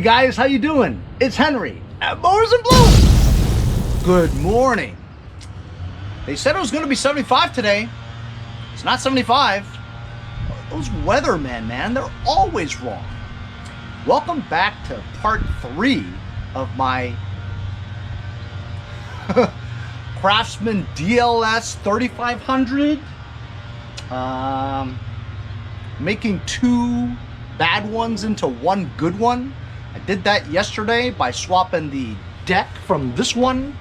guys, how you doing? It's Henry at Mowers and Blue. Good morning. They said it was going to be 75 today. It's not 75. Those weathermen, man, they're always wrong. Welcome back to part 3 of my Craftsman Dls3500. Making 2 bad ones into 1 good one. I did that yesterday by swapping the deck from this one,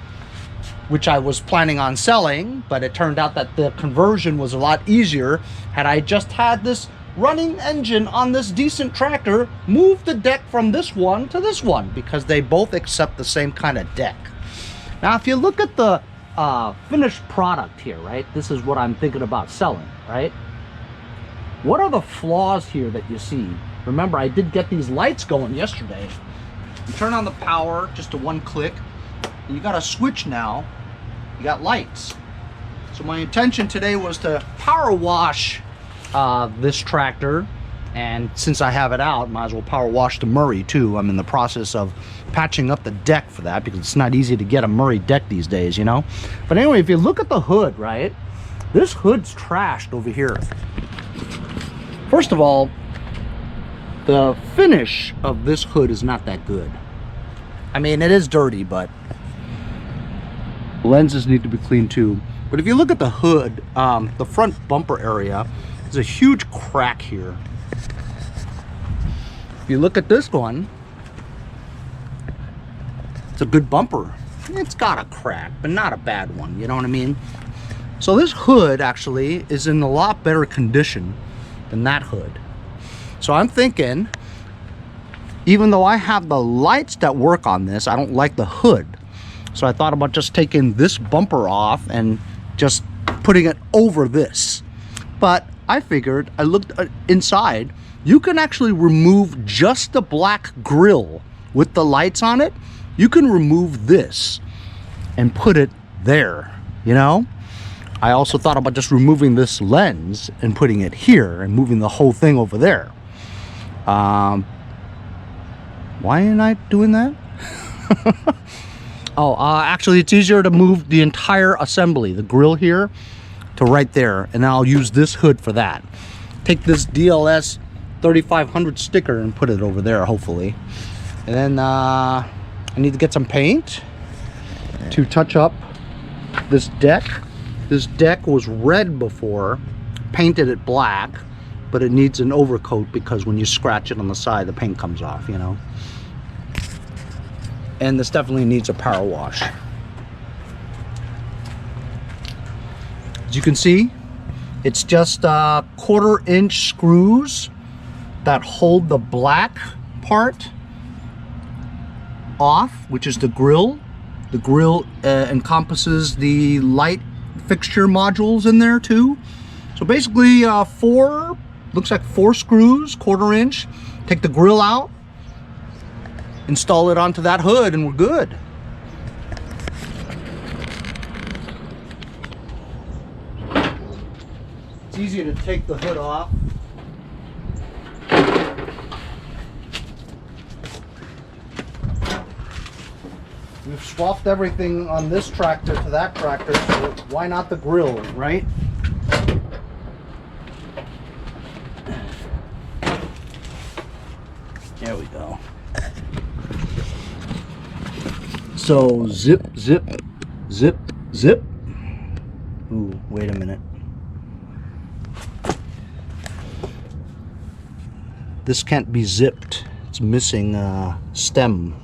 which I was planning on selling, but it turned out that the conversion was a lot easier had I just had this running engine on this decent tractor move the deck from this one to this one, because they both accept the same kind of deck. Now, if you look at the finished product here, right, this is what I'm thinking about selling, right? What are the flaws here that you see? Remember, I did get these lights going yesterday. You turn on the power just to 1 click, and you got a switch now. You got lights. So my intention today was to power wash this tractor, and since I have it out, might as well power wash the Murray too. I'm in the process of patching up the deck for that because it's not easy to get a Murray deck these days, you know. But anyway, if you look at the hood, right, this hood's trashed over here. First of all, the finish of this hood is not that good. I mean, it is dirty, but lenses need to be cleaned too. But if you look at the hood, the front bumper area, there's a huge crack here. If you look at this one, it's a good bumper. It's got a crack, but not a bad one, you know what I mean? So this hood actually is in a lot better condition than that hood. So I'm thinking, even though I have the lights that work on this, I don't like the hood. So I thought about just taking this bumper off and just putting it over this. But I figured, I looked inside, you can actually remove just the black grill with the lights on it. You can remove this and put it there, you know? I also thought about just removing this lens and putting it here and moving the whole thing over there. Why am I doing that? Actually, it's easier to move the entire assembly, the grill here, to right there, and I'll use this hood for that. Take this Dls3500 sticker and put it over there, hopefully. And then I need to get some paint to touch up this deck. This deck was red before, painted it black, but it needs an overcoat because when you scratch it on the side, the paint comes off, you know. And this definitely needs a power wash. As you can see, it's just 1/4 inch screws that hold the black part off, which is the grill. The grill encompasses the light fixture modules in there too. So basically 4, looks like 4 screws, 1/4 inch. Take the grill out, install it onto that hood, and we're good. It's easy to take the hood off. We've swapped everything on this tractor to that tractor, so why not the grill, right? There we go. So zip, zip, zip, zip. Ooh, wait a minute. This can't be zipped. It's missing a stem.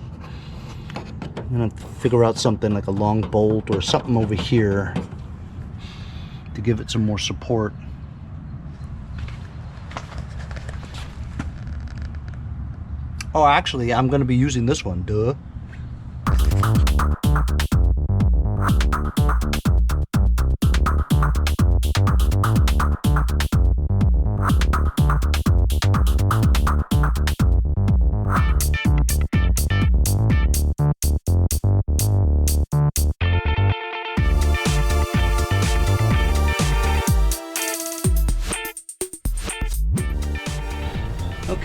I'm gonna have to figure out something like a long bolt or something over here to give it some more support. Oh, actually, I'm gonna be using this one, duh.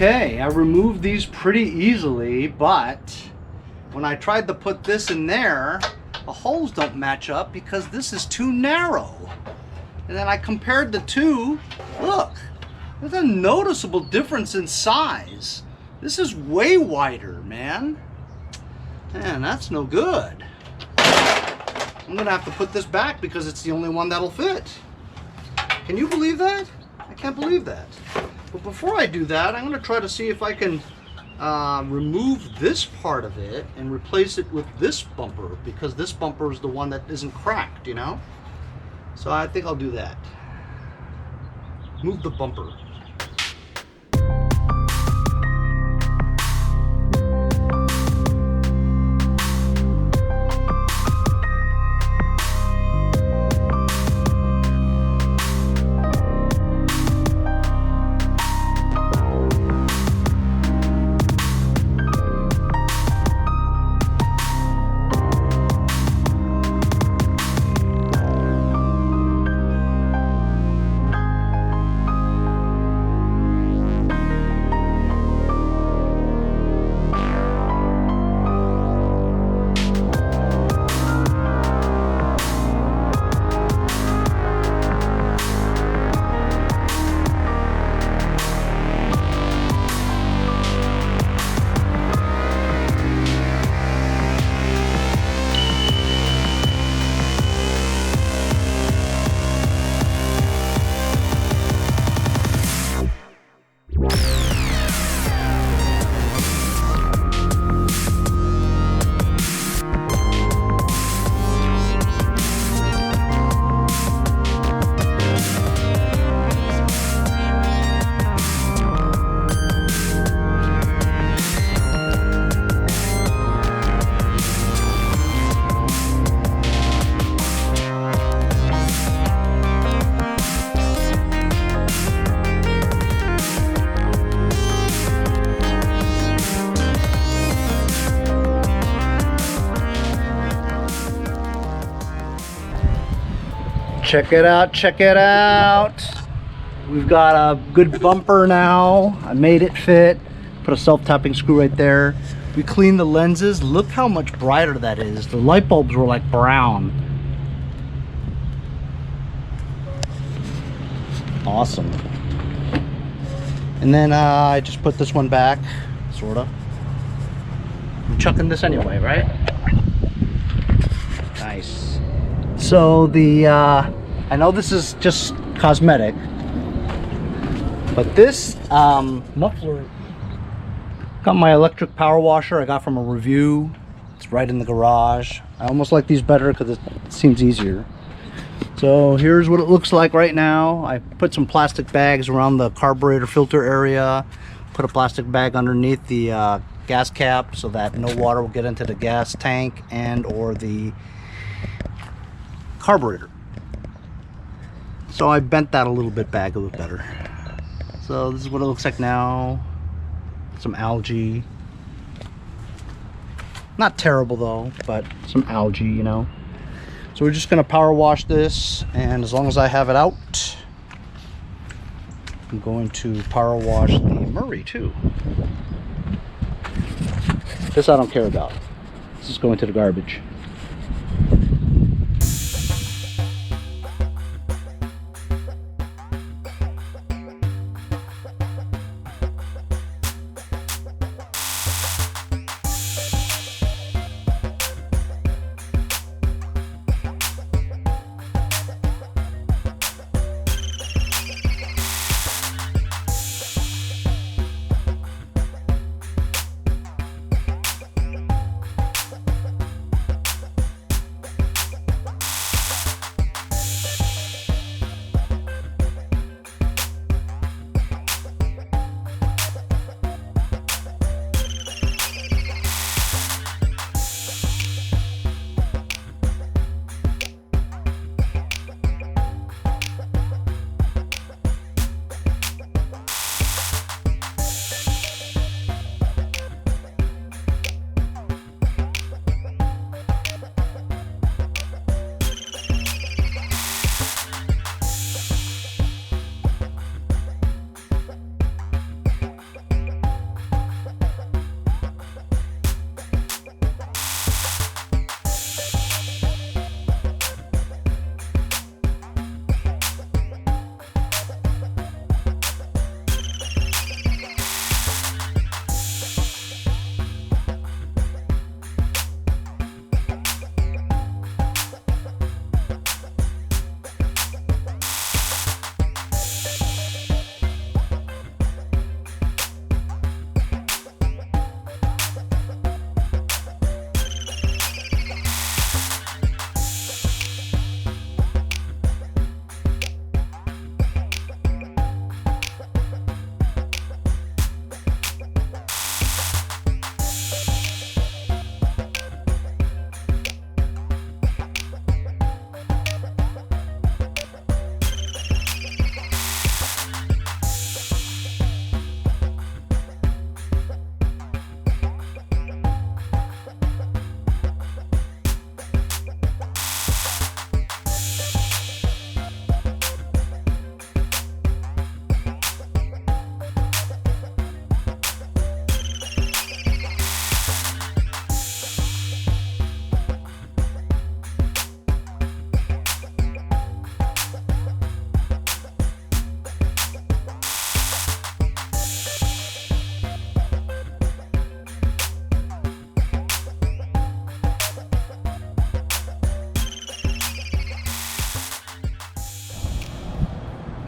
Okay, I removed these pretty easily, but when I tried to put this in there, the holes don't match up because this is too narrow. And then I compared the two. Look, there's a noticeable difference in size. This is way wider, man. Man, that's no good. I'm gonna have to put this back because it's the only one that'll fit. Can you believe that? I can't believe that. But before I do that, I'm gonna try to see if I can remove this part of it and replace it with this bumper, because this bumper is the one that isn't cracked, you know? So I think I'll do that. Move the bumper. Check it out, check it out. We've got a good bumper now. I made it fit. Put a self-tapping screw right there. We cleaned the lenses. Look how much brighter that is. The light bulbs were like brown. Awesome. And then I just put this one back, sorta. I'm chucking this anyway, right? Nice. So the I know this is just cosmetic, but this muffler got my electric power washer I got from a review. It's right in the garage. I almost like these better because it seems easier. So here's what it looks like right now. I put some plastic bags around the carburetor filter area, put a plastic bag underneath the gas cap so that no water will get into the gas tank and or the carburetor. So I bent that a little bit back, a little better. So this is what it looks like now. Some algae. Not terrible though, but some algae, you know. So we're just gonna power wash this, and as long as I have it out, I'm going to power wash the Murray too. This I don't care about. This is going to the garbage.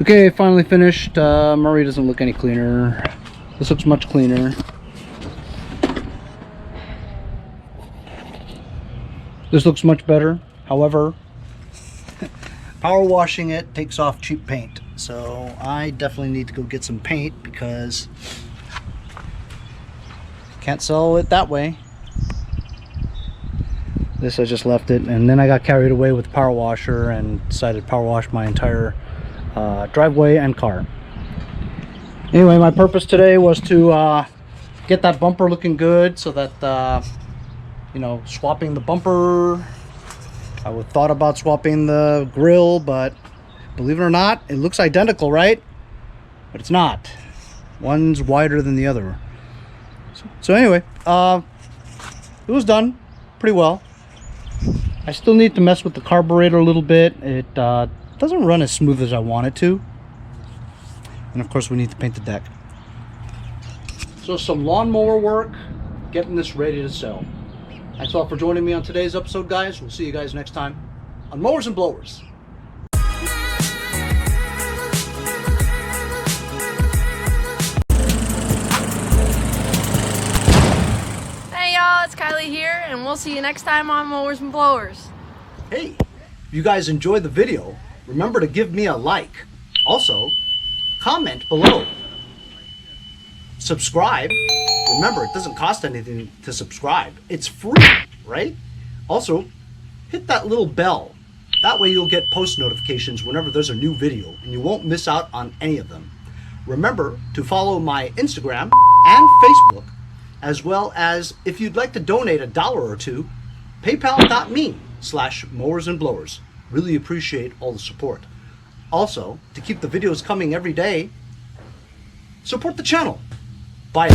Okay, finally finished. Murray doesn't look any cleaner. This looks much cleaner. This looks much better. However, power washing it takes off cheap paint. So I definitely need to go get some paint because can't sell it that way. This, I just left it, and then I got carried away with the power washer and decided to power wash my entire driveway and car. Anyway, my purpose today was to get that bumper looking good, so that you know, swapping the bumper. I thought about swapping the grill, but believe it or not, it looks identical, right? But it's not. One's wider than the other. So anyway, it was done pretty well. I still need to mess with the carburetor a little bit. It doesn't run as smooth as I want it to. And of course we need to paint the deck. So some lawnmower work, getting this ready to sell. Thanks a lot for joining me on today's episode, guys. We'll see you guys next time on Mowers and Blowers. Hey y'all, it's Kylie here, and we'll see you next time on Mowers and Blowers. Hey, if you guys enjoyed the video, remember to give me a like. Also, comment below. Subscribe. Remember, it doesn't cost anything to subscribe. It's free, right? Also, hit that little bell. That way you'll get post notifications whenever there's a new video, and you won't miss out on any of them. Remember to follow my Instagram and Facebook, as well as if you'd like to donate $1 or $2, paypal.me/mowersandblowers. Really appreciate all the support. Also, to keep the videos coming every day, support the channel. Bye.